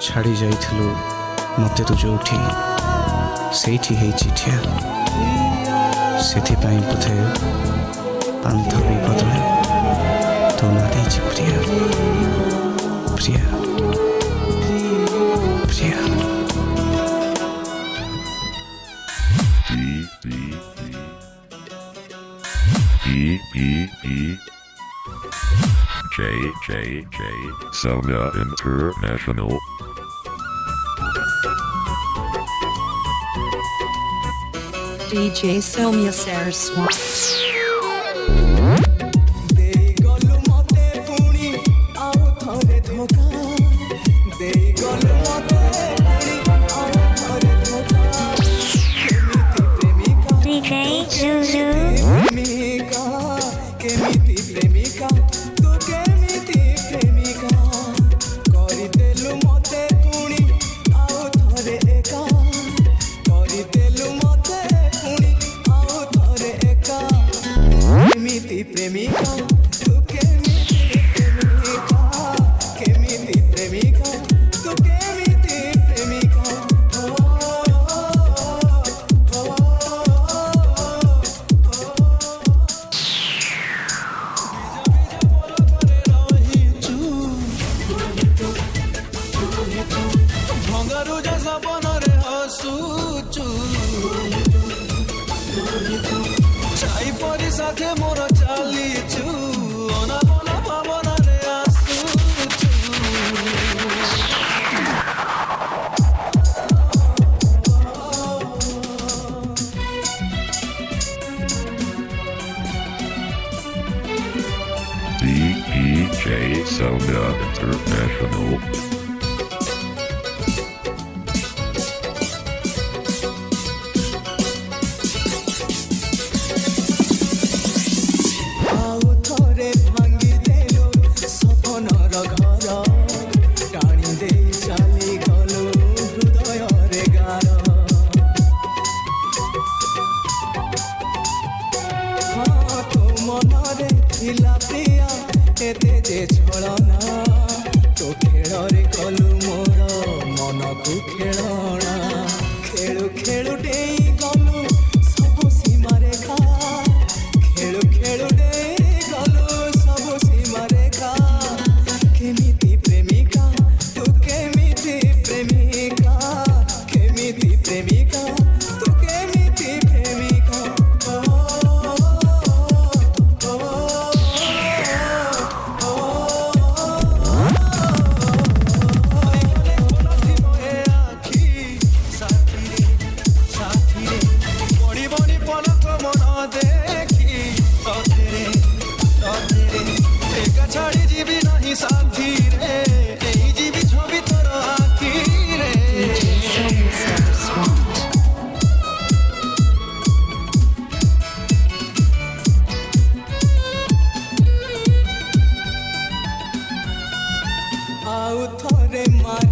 ଛାଡ଼ି ଯାଇଥିଲୁ ମୋତେ ତୁ ଯୋଉଠି ସେଇଠି ହେଇଛି ଠିଆ। ସେଥିପାଇଁ ବୋଧେ ବାନ୍ଧବୀ ବଦଳେ ତୋ ନାଁ ଦେଇଛି Priya. Priya Priya. J Soumya International. DJ Soumya Saraswat. DJ Zulu. साथे मोर चालीचु ओना बोना भावना रे आसुचु। DJ Soumya International. एते जे छलना तो खेଳରେ କଲୁ ମୋର ମନକୁ ଖେଳଣା। ଖେଳୁ ଖେଳୁ ଡେଇଁ ଗଲୁ ସବୁ ସୀମା ରେଖା। ଖେଳୁ ଖେଳୁ ଡେଇଁ ଗଲୁ ସବୁ ସୀମା ରେଖା। କେମିତି ପ୍ରେମିକା ତୁ କେମିତି ପ୍ରେମିକା। କେମିତି ପ୍ରେମିକା ତୁ କେମିତି ପ୍ରେମିକା। छाड़ी जीवी नहीं साथी रे जीवी छवि तोर आखी रे। DJ Soumya Saraswat. आउ थरे मार